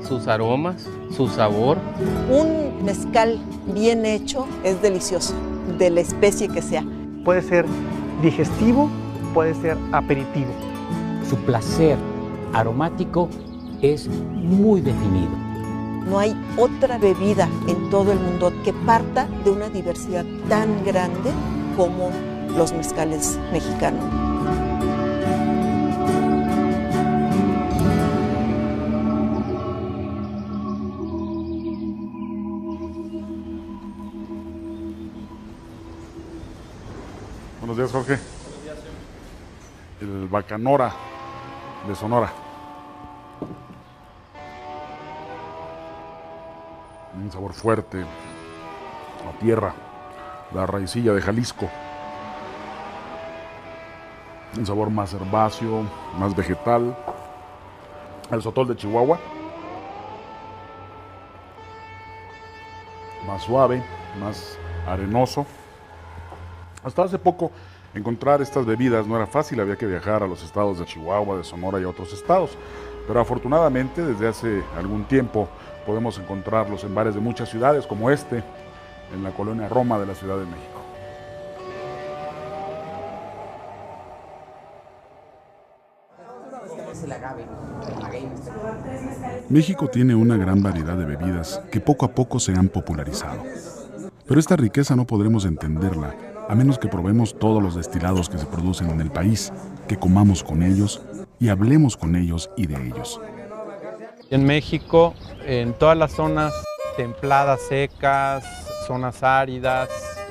Sus aromas, su sabor. Un mezcal bien hecho es delicioso, de la especie que sea. Puede ser digestivo, puede ser aperitivo. Su placer aromático es muy definido. No hay otra bebida en todo el mundo que parta de una diversidad tan grande como los mezcales mexicanos. Buenos días, Jorge. El Bacanora de Sonora. Un sabor fuerte, a tierra, la raicilla de Jalisco. Un sabor más herbáceo, más vegetal. El Sotol de Chihuahua. Más suave, más arenoso. Hasta hace poco encontrar estas bebidas no era fácil, había que viajar a los estados de Chihuahua, de Sonora y a otros estados. Pero afortunadamente desde hace algún tiempo podemos encontrarlos en bares de muchas ciudades como este, en la colonia Roma de la Ciudad de México. México tiene una gran variedad de bebidas que poco a poco se han popularizado. Pero esta riqueza no podremos entenderla a menos que probemos todos los destilados que se producen en el país, que comamos con ellos y hablemos con ellos y de ellos. En México, en todas las zonas templadas, secas, zonas áridas,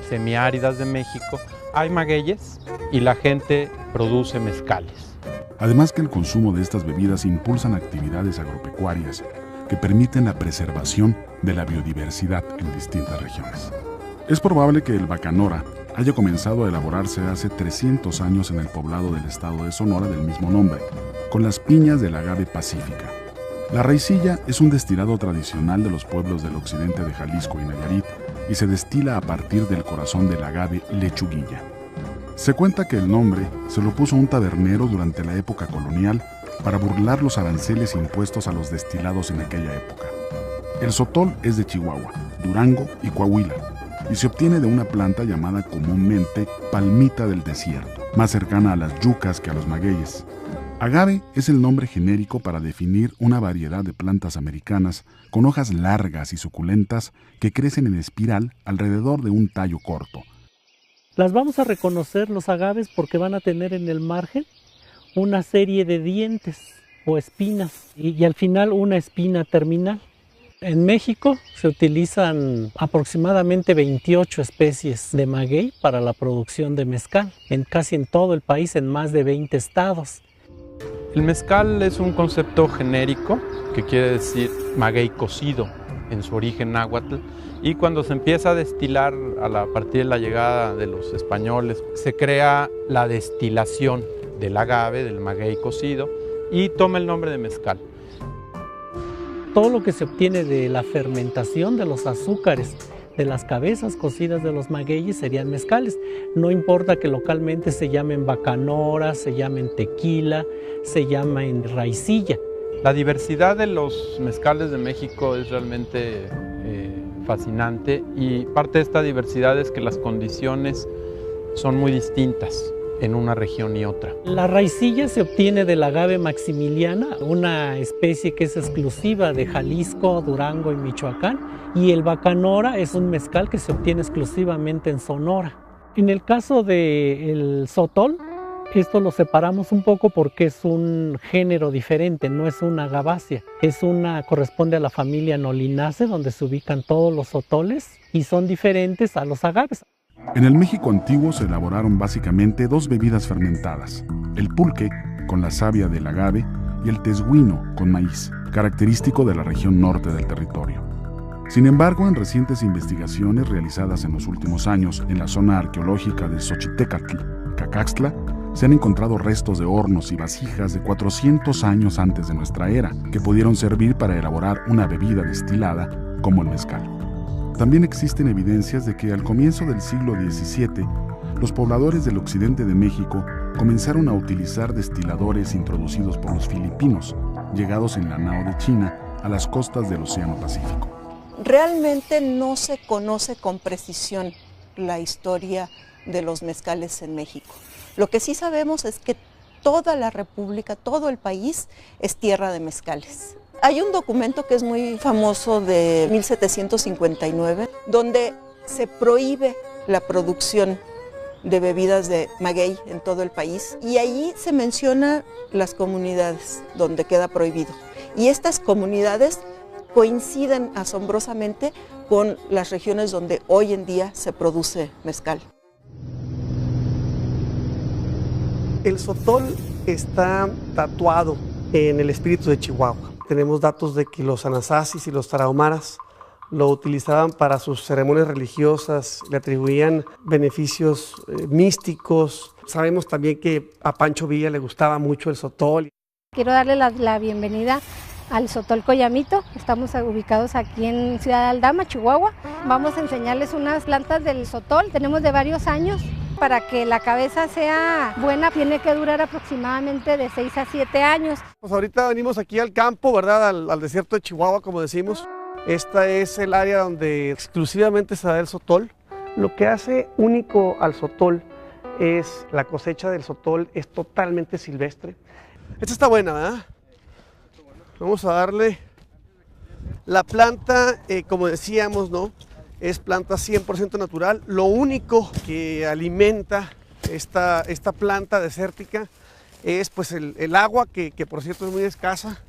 semiáridas de México, hay magueyes y la gente produce mezcales. Además que el consumo de estas bebidas impulsan actividades agropecuarias que permiten la preservación de la biodiversidad en distintas regiones. Es probable que el Bacanora haya comenzado a elaborarse hace 300 años en el poblado del estado de Sonora del mismo nombre, con las piñas del agave pacífica. La raicilla es un destilado tradicional de los pueblos del occidente de Jalisco y Nayarit y se destila a partir del corazón del agave lechuguilla. Se cuenta que el nombre se lo puso un tabernero durante la época colonial para burlar los aranceles impuestos a los destilados en aquella época. El sotol es de Chihuahua, Durango y Coahuila, y se obtiene de una planta llamada comúnmente palmita del desierto, más cercana a las yucas que a los magueyes. Agave es el nombre genérico para definir una variedad de plantas americanas con hojas largas y suculentas que crecen en espiral alrededor de un tallo corto. Las vamos a reconocer los agaves porque van a tener en el margen una serie de dientes o espinas y al final una espina terminal. En México se utilizan aproximadamente 28 especies de maguey para la producción de mezcal, casi en todo el país, en más de 20 estados. El mezcal es un concepto genérico que quiere decir maguey cocido en su origen náhuatl, y cuando se empieza a destilar a partir de la llegada de los españoles, se crea la destilación del agave, del maguey cocido, y toma el nombre de mezcal. Todo lo que se obtiene de la fermentación de los azúcares, de las cabezas cocidas de los magueyes serían mezcales. No importa que localmente se llamen bacanora, se llamen tequila, se llamen raicilla. La diversidad de los mezcales de México es realmente fascinante, y parte de esta diversidad es que las condiciones son muy distintas en una región y otra. La raicilla se obtiene del agave maximiliana, una especie que es exclusiva de Jalisco, Durango y Michoacán, y el bacanora es un mezcal que se obtiene exclusivamente en Sonora. En el caso del sotol, esto lo separamos un poco porque es un género diferente, no es una agavácea, corresponde a la familia Nolinaceae, donde se ubican todos los sotoles y son diferentes a los agaves. En el México antiguo se elaboraron básicamente dos bebidas fermentadas, el pulque, con la savia del agave, y el tesguino, con maíz, característico de la región norte del territorio. Sin embargo, en recientes investigaciones realizadas en los últimos años en la zona arqueológica de Xochitecatl, Cacaxtla, se han encontrado restos de hornos y vasijas de 400 años antes de nuestra era, que pudieron servir para elaborar una bebida destilada como el mezcal. También existen evidencias de que al comienzo del siglo XVII, los pobladores del occidente de México comenzaron a utilizar destiladores introducidos por los filipinos, llegados en la nao de China a las costas del Océano Pacífico. Realmente no se conoce con precisión la historia de los mezcales en México. Lo que sí sabemos es que toda la República, todo el país es tierra de mezcales. Hay un documento que es muy famoso de 1759, donde se prohíbe la producción de bebidas de maguey en todo el país, y allí se mencionan las comunidades donde queda prohibido. Y estas comunidades coinciden asombrosamente con las regiones donde hoy en día se produce mezcal. El sotol está tatuado en el espíritu de Chihuahua. Tenemos datos de que los anasasis y los tarahumaras lo utilizaban para sus ceremonias religiosas, le atribuían beneficios místicos. Sabemos también que a Pancho Villa le gustaba mucho el sotol. Quiero darle la bienvenida al Sotol Coyamito. Estamos ubicados aquí en Ciudad de Aldama, Chihuahua. Vamos a enseñarles unas plantas del sotol. Tenemos de varios años. Para que la cabeza sea buena, tiene que durar aproximadamente de 6 a 7 años. Pues ahorita venimos aquí al campo, ¿verdad? Al desierto de Chihuahua, como decimos. Esta es el área donde exclusivamente se da el sotol. Lo que hace único al sotol es la cosecha del sotol, es totalmente silvestre. Esta está buena, ¿verdad? Vamos a darle la planta, como decíamos, ¿no? Es planta 100% natural. Lo único que alimenta esta planta desértica es pues el agua, que por cierto es muy escasa.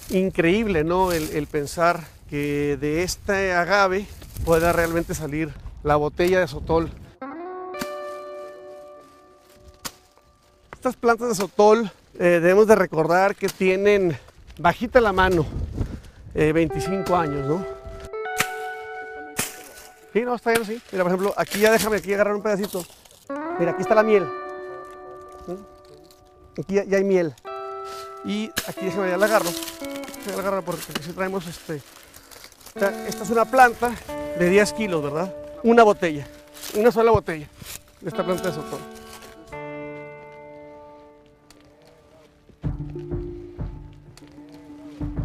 Increíble, ¿no? El pensar que de este agave pueda realmente salir la botella de sotol. Estas plantas de sotol debemos de recordar que tienen bajita la mano 25 años, ¿no? Sí, no, está bien, sí. Mira, por ejemplo, aquí ya déjame aquí agarrar un pedacito. Mira, aquí está la miel. Aquí ya hay miel. Y aquí déjame, ya la agarro. Ya la agarro porque aquí sí traemos esta es una planta de 10 kilos, ¿verdad? Una botella, una sola botella de esta planta de sotol.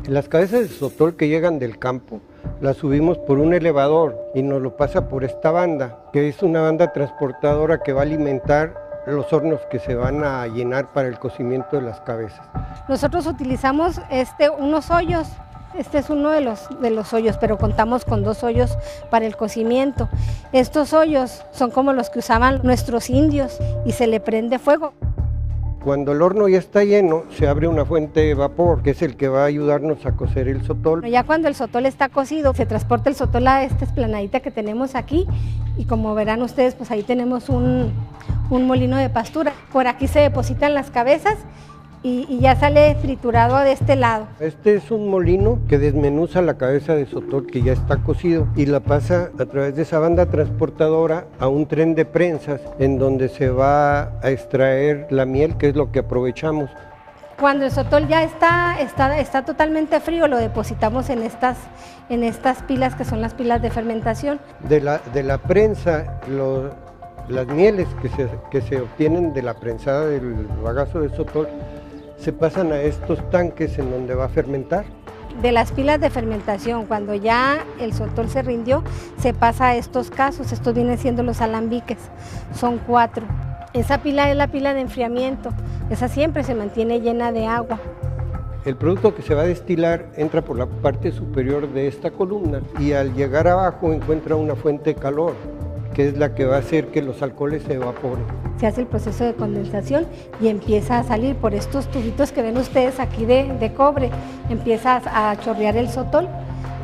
Las cabezas de sotol que llegan del campo las subimos por un elevador y nos lo pasa por esta banda, que es una banda transportadora que va a alimentar los hornos que se van a llenar para el cocimiento de las cabezas. Nosotros utilizamos unos hoyos. Este es uno de los hoyos, pero contamos con 2 hoyos para el cocimiento. Estos hoyos son como los que usaban nuestros indios y se le prende fuego. Cuando el horno ya está lleno, se abre una fuente de vapor, que es el que va a ayudarnos a cocer el sotol. Ya cuando el sotol está cocido, se transporta el sotol a esta esplanadita que tenemos aquí, y como verán ustedes, pues ahí tenemos un molino de pastura. Por aquí se depositan las cabezas y ya sale triturado de este lado. Este es un molino que desmenuza la cabeza de sotol que ya está cocido y la pasa a través de esa banda transportadora a un tren de prensas en donde se va a extraer la miel, que es lo que aprovechamos. Cuando el sotol ya está totalmente frío, lo depositamos en estas pilas, que son las pilas de fermentación. De la prensa, las mieles que se obtienen de la prensada del bagazo de sotol se pasan a estos tanques en donde va a fermentar. De las pilas de fermentación, cuando ya el sotol se rindió, se pasa a estos casos. Estos vienen siendo los alambiques, son 4. Esa pila es la pila de enfriamiento, esa siempre se mantiene llena de agua. El producto que se va a destilar entra por la parte superior de esta columna y al llegar abajo encuentra una fuente de calor, que es la que va a hacer que los alcoholes se evaporen. Se hace el proceso de condensación y empieza a salir por estos tubitos que ven ustedes aquí de cobre, empieza a chorrear el sotol.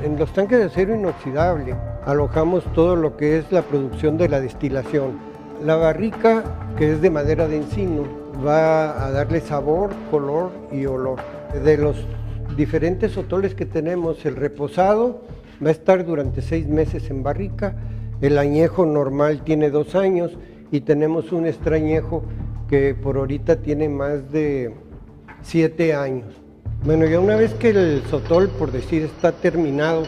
En los tanques de acero inoxidable alojamos todo lo que es la producción de la destilación. La barrica, que es de madera de encino, va a darle sabor, color y olor. De los diferentes sotoles que tenemos, el reposado Va a estar durante 6 meses en barrica. El añejo normal tiene 2 años y tenemos un extrañejo que por ahorita tiene más de 7 años. Bueno, ya una vez que el sotol, por decir, está terminado,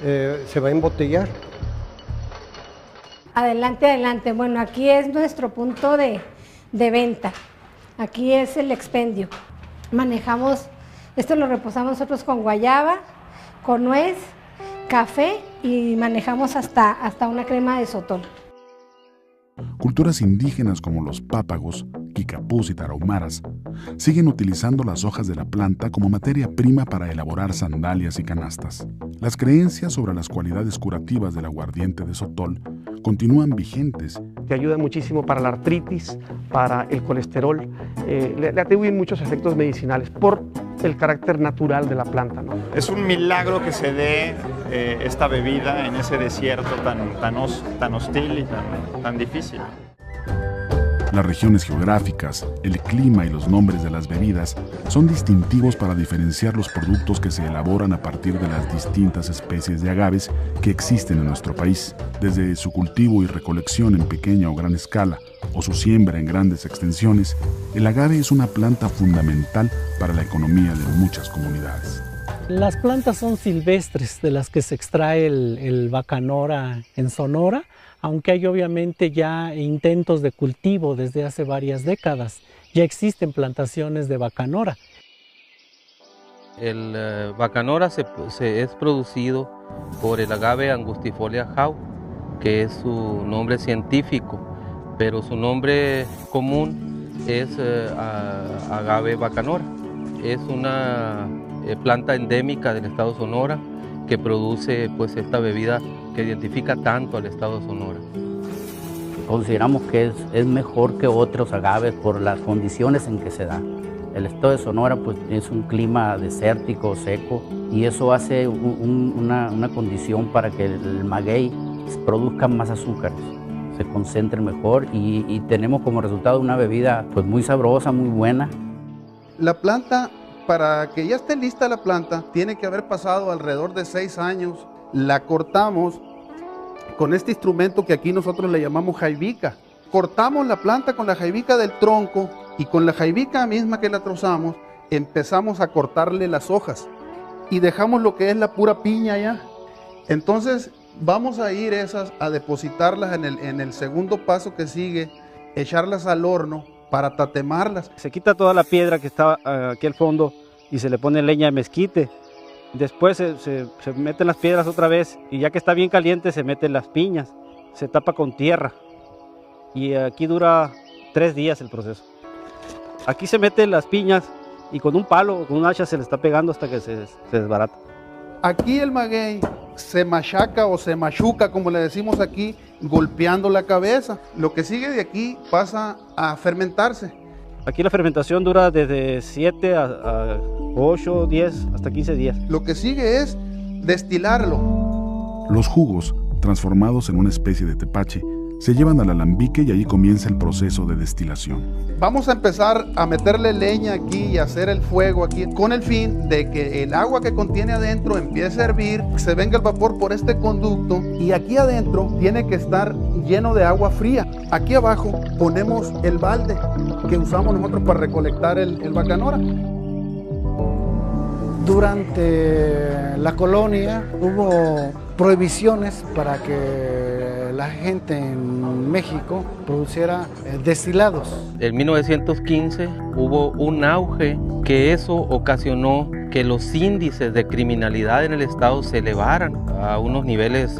se va a embotellar. Adelante, adelante. Bueno, aquí es nuestro punto de venta. Aquí es el expendio. Manejamos, esto lo reposamos nosotros con guayaba, con nuez, café y manejamos hasta una crema de sotol. Culturas indígenas como los pápagos, quicapús y tarahumaras siguen utilizando las hojas de la planta como materia prima para elaborar sandalias y canastas. Las creencias sobre las cualidades curativas del aguardiente de sotol continúan vigentes. Que ayuda muchísimo para la artritis, para el colesterol, le atribuyen muchos efectos medicinales por el carácter natural de la planta, ¿no? Es un milagro que se dé esta bebida en ese desierto tan hostil y tan difícil. Las regiones geográficas, el clima y los nombres de las bebidas son distintivos para diferenciar los productos que se elaboran a partir de las distintas especies de agaves que existen en nuestro país. Desde su cultivo y recolección en pequeña o gran escala, o su siembra en grandes extensiones, el agave es una planta fundamental para la economía de muchas comunidades. Las plantas son silvestres de las que se extrae el bacanora en Sonora, aunque hay obviamente ya intentos de cultivo desde hace varias décadas. Ya existen plantaciones de bacanora. El bacanora es producido por el agave Angustifolia jau, que es su nombre científico, pero su nombre común es agave bacanora. Es una planta endémica del estado Sonora que produce pues esta bebida que identifica tanto al estado de Sonora. Consideramos que es mejor que otros agaves por las condiciones en que se da. El estado de Sonora pues, es un clima desértico, seco, y eso hace una condición para que el maguey produzca más azúcares, se concentren mejor y tenemos como resultado una bebida pues, muy sabrosa, muy buena. La planta, para que ya esté lista la planta, tiene que haber pasado alrededor de 6 años. La cortamos con este instrumento que aquí nosotros le llamamos jaivica. Cortamos la planta con la jaivica del tronco y con la jaivica misma que la trozamos, empezamos a cortarle las hojas y dejamos lo que es la pura piña ya. Entonces vamos a ir a depositarlas en el segundo paso que sigue, echarlas al horno para tatemarlas. Se quita toda la piedra que está aquí al fondo y se le pone leña de mezquite. Después se meten las piedras otra vez y ya que está bien caliente se meten las piñas, se tapa con tierra y aquí dura 3 días el proceso. Aquí se meten las piñas y con un palo o con un hacha se le está pegando hasta que se desbarata. Aquí el maguey se machaca o se machuca, como le decimos aquí, golpeando la cabeza. Lo que sigue de aquí pasa a fermentarse. Aquí la fermentación dura desde 7 a 8, 10, hasta 15 días. Lo que sigue es destilarlo. Los jugos, transformados en una especie de tepache, se llevan al alambique y allí comienza el proceso de destilación. Vamos a empezar a meterle leña aquí y a hacer el fuego aquí con el fin de que el agua que contiene adentro empiece a hervir, se venga el vapor por este conducto y aquí adentro tiene que estar lleno de agua fría. Aquí abajo ponemos el balde que usamos nosotros para recolectar el bacanora. Durante la colonia hubo prohibiciones para que la gente en México produciera destilados. En 1915 hubo un auge que eso ocasionó que los índices de criminalidad en el estado se elevaran a unos niveles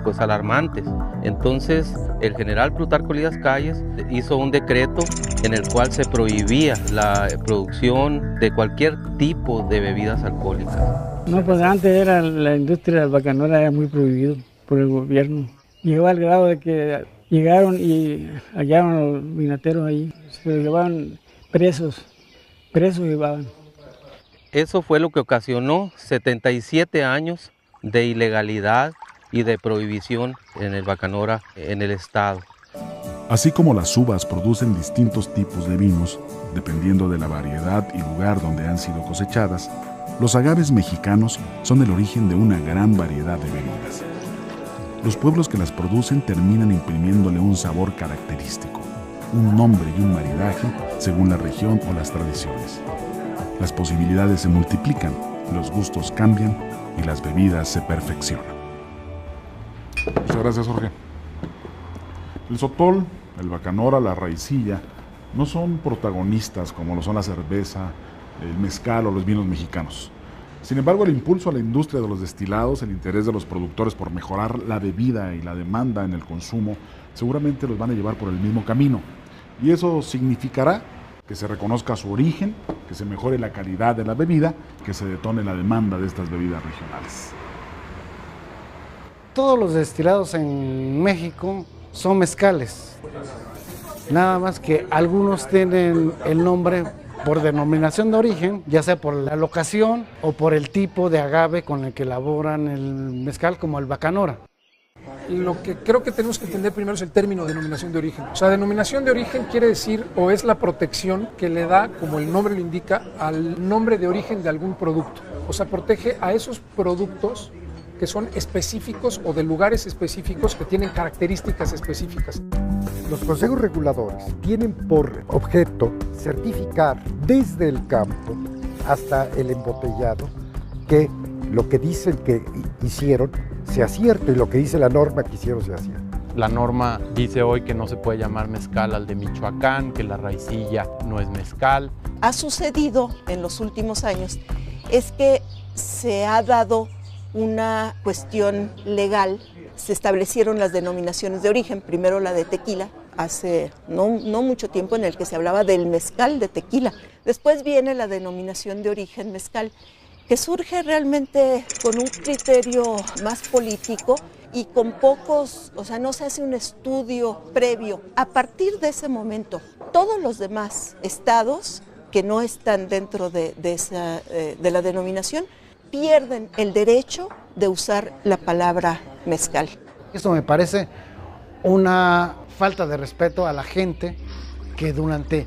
pues alarmantes. Entonces el general Plutarco Elías Calles hizo un decreto en el cual se prohibía la producción de cualquier tipo de bebidas alcohólicas. No, pues antes era la industria del bacanora era muy prohibido por el gobierno. Llegó al grado de que llegaron y hallaron a los vinateros ahí, se los llevaban presos llevaban. Eso fue lo que ocasionó 77 años de ilegalidad y de prohibición en el bacanora en el estado. Así como las uvas producen distintos tipos de vinos, dependiendo de la variedad y lugar donde han sido cosechadas, Los agaves mexicanos son el origen de una gran variedad de bebidas. Los pueblos que las producen terminan imprimiéndole un sabor característico, un nombre y un maridaje según la región o las tradiciones. Las posibilidades se multiplican, los gustos cambian y las bebidas se perfeccionan. Muchas gracias, Jorge. El sotol, el bacanora, la raicilla no son protagonistas como lo son la cerveza, el mezcal o los vinos mexicanos. Sin embargo, el impulso a la industria de los destilados, el interés de los productores por mejorar la bebida y la demanda en el consumo, seguramente los van a llevar por el mismo camino. Y eso significará que se reconozca su origen, que se mejore la calidad de la bebida, que se detone la demanda de estas bebidas regionales. Todos los destilados en México son mezcales, nada más que algunos tienen el nombre por denominación de origen, ya sea por la locación o por el tipo de agave con el que elaboran el mezcal, como el bacanora. Lo que creo que tenemos que entender primero es el término denominación de origen. O sea, denominación de origen quiere decir o es la protección que le da, como el nombre lo indica, al nombre de origen de algún producto. O sea, protege a esos productos que son específicos o de lugares específicos que tienen características específicas. Los consejos reguladores tienen por objeto certificar desde el campo hasta el embotellado que lo que dicen que hicieron sea cierto y lo que dice la norma que hicieron sea cierto. La norma dice hoy que no se puede llamar mezcal al de Michoacán, que la raicilla no es mezcal. Ha sucedido en los últimos años es que se ha dado una cuestión legal. Se establecieron las denominaciones de origen, primero la de tequila, hace no mucho tiempo, en el que se hablaba del mezcal de tequila. Después viene la denominación de origen mezcal, que surge realmente con un criterio más político y con pocos, o sea, no se hace un estudio previo. A partir de ese momento, todos los demás estados que no están dentro de la denominación pierden el derecho de usar la palabra mezcal. Esto me parece una falta de respeto a la gente que durante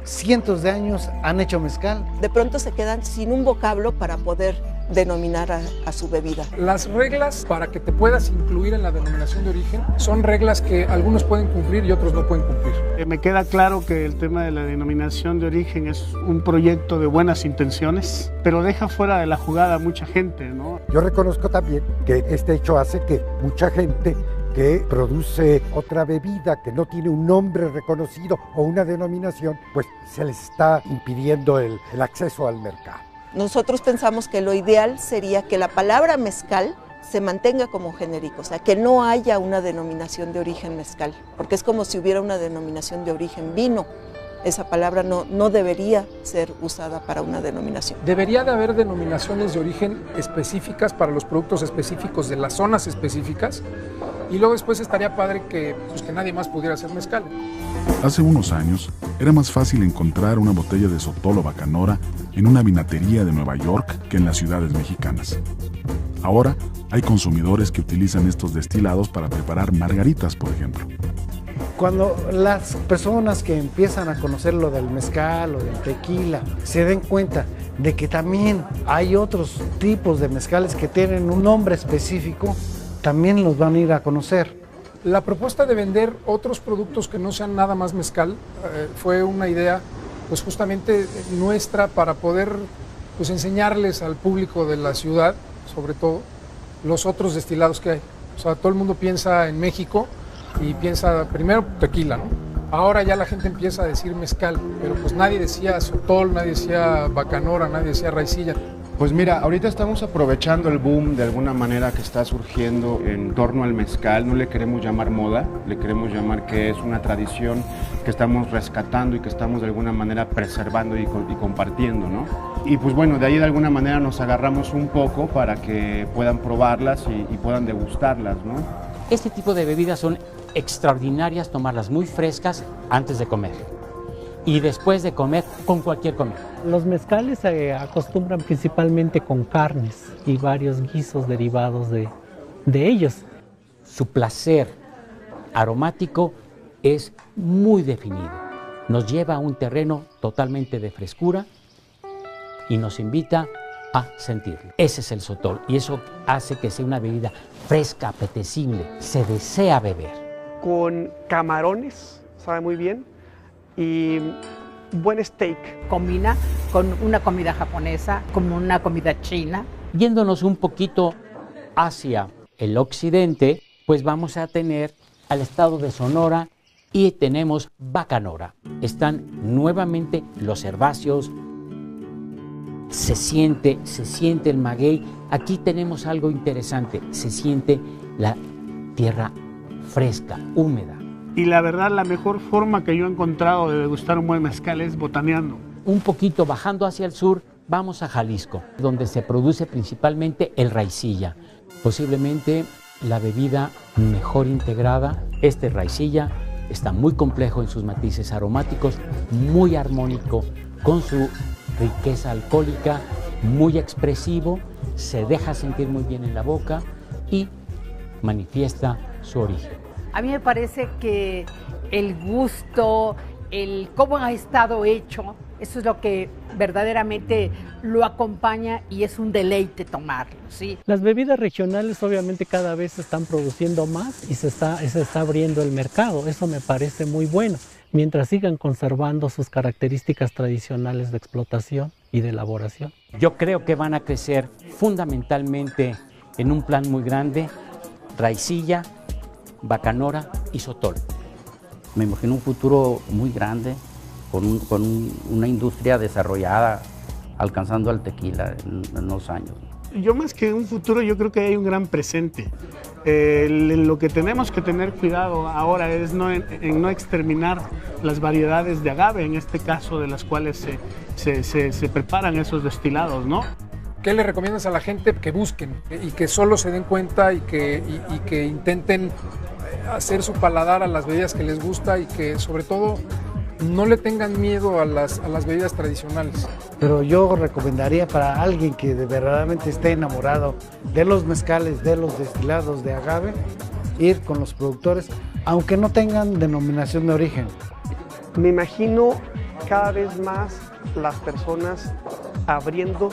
cientos de años han hecho mezcal. De pronto se quedan sin un vocablo para poder denominar a su bebida. Las reglas para que te puedas incluir en la denominación de origen son reglas que algunos pueden cumplir y otros no pueden cumplir. Me queda claro que el tema de la denominación de origen es un proyecto de buenas intenciones, pero deja fuera de la jugada a mucha gente, ¿no? Yo reconozco también que este hecho hace que mucha gente que produce otra bebida que no tiene un nombre reconocido o una denominación, pues se les está impidiendo el acceso al mercado. Nosotros pensamos que lo ideal sería que la palabra mezcal se mantenga como genérico, o sea, que no haya una denominación de origen mezcal, porque es como si hubiera una denominación de origen vino. Esa palabra no debería ser usada para una denominación. Debería de haber denominaciones de origen específicas para los productos específicos de las zonas específicas, y luego después estaría padre que nadie más pudiera hacer mezcal. Hace unos años era más fácil encontrar una botella de sotol o bacanora en una vinatería de Nueva York que en las ciudades mexicanas. Ahora hay consumidores que utilizan estos destilados para preparar margaritas, por ejemplo. Cuando las personas que empiezan a conocer lo del mezcal o del tequila se den cuenta de que también hay otros tipos de mezcales que tienen un nombre específico, también los van a ir a conocer. La propuesta de vender otros productos que no sean nada más mezcal fue una idea pues justamente nuestra para poder pues enseñarles al público de la ciudad, sobre todo, los otros destilados que hay. O sea, todo el mundo piensa en México y piensa primero tequila, ¿no? Ahora ya la gente empieza a decir mezcal, pero pues nadie decía sotol, nadie decía bacanora, nadie decía raicilla. Pues mira, ahorita estamos aprovechando el boom de alguna manera que está surgiendo en torno al mezcal. No le queremos llamar moda, le queremos llamar que es una tradición que estamos rescatando y que estamos de alguna manera preservando y compartiendo, ¿no? Y pues bueno, de ahí de alguna manera nos agarramos un poco para que puedan probarlas y puedan degustarlas, ¿no? Este tipo de bebidas son extraordinarias, tomarlas muy frescas antes de comer y después de comer con cualquier comida. Los mezcales se acostumbran principalmente con carnes y varios guisos derivados de ellos. Su placer aromático es muy definido. Nos lleva a un terreno totalmente de frescura y nos invita a sentirlo. Ese es el sotol y eso hace que sea una bebida fresca, apetecible, se desea beber. Con camarones, sabe muy bien, y buen steak. Combina con una comida japonesa, con una comida china. Yéndonos un poquito hacia el occidente, pues vamos a tener al estado de Sonora y tenemos Bacanora. Están nuevamente los herbáceos, se siente el maguey. Aquí tenemos algo interesante, se siente la tierra fresca, húmeda. Y la verdad, la mejor forma que yo he encontrado de degustar un buen mezcal es botaneando. Un poquito bajando hacia el sur, vamos a Jalisco, donde se produce principalmente el raicilla, posiblemente la bebida mejor integrada. Este raicilla está muy complejo en sus matices aromáticos, muy armónico, con su riqueza alcohólica, muy expresivo, se deja sentir muy bien en la boca y manifiesta su origen. A mí me parece que el gusto, el cómo ha estado hecho, eso es lo que verdaderamente lo acompaña y es un deleite tomarlo, ¿sí? Las bebidas regionales obviamente cada vez se están produciendo más y se está abriendo el mercado. Eso me parece muy bueno, mientras sigan conservando sus características tradicionales de explotación y de elaboración. Yo creo que van a crecer fundamentalmente en un plan muy grande, raicilla, bacanora y sotol. Me imagino un futuro muy grande, con una industria desarrollada, alcanzando al tequila en unos años. Yo más que un futuro, yo creo que hay un gran presente. Lo que tenemos que tener cuidado ahora es en no exterminar las variedades de agave, en este caso de las cuales se preparan esos destilados, ¿no? ¿Qué le recomiendas a la gente? Que busquen y que solo se den cuenta y que intenten hacer su paladar a las bebidas que les gusta y que sobre todo no le tengan miedo a las bebidas tradicionales. Pero yo recomendaría para alguien que verdaderamente esté enamorado de los mezcales, de los destilados de agave, ir con los productores, aunque no tengan denominación de origen. Me imagino cada vez más las personas abriendo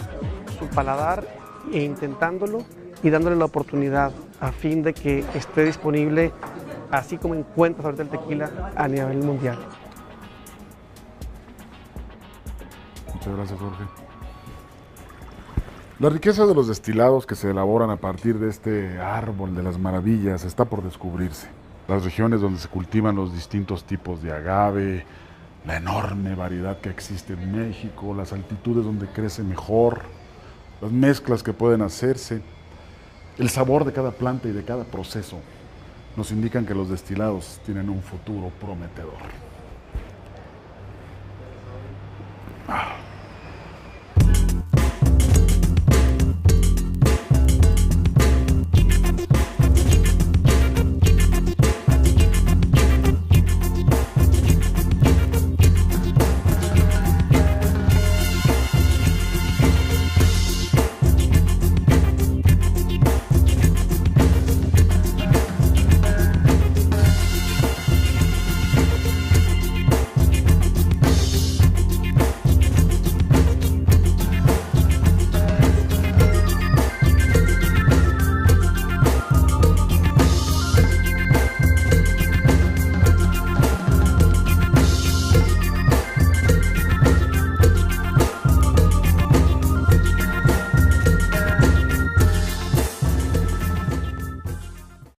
su paladar e intentándolo y dándole la oportunidad a fin de que esté disponible, así como encuentras ahorita el tequila a nivel mundial. Muchas gracias, Jorge. La riqueza de los destilados que se elaboran a partir de este árbol de las maravillas está por descubrirse. Las regiones donde se cultivan los distintos tipos de agave, la enorme variedad que existe en México, las altitudes donde crece mejor, las mezclas que pueden hacerse, el sabor de cada planta y de cada proceso nos indican que los destilados tienen un futuro prometedor.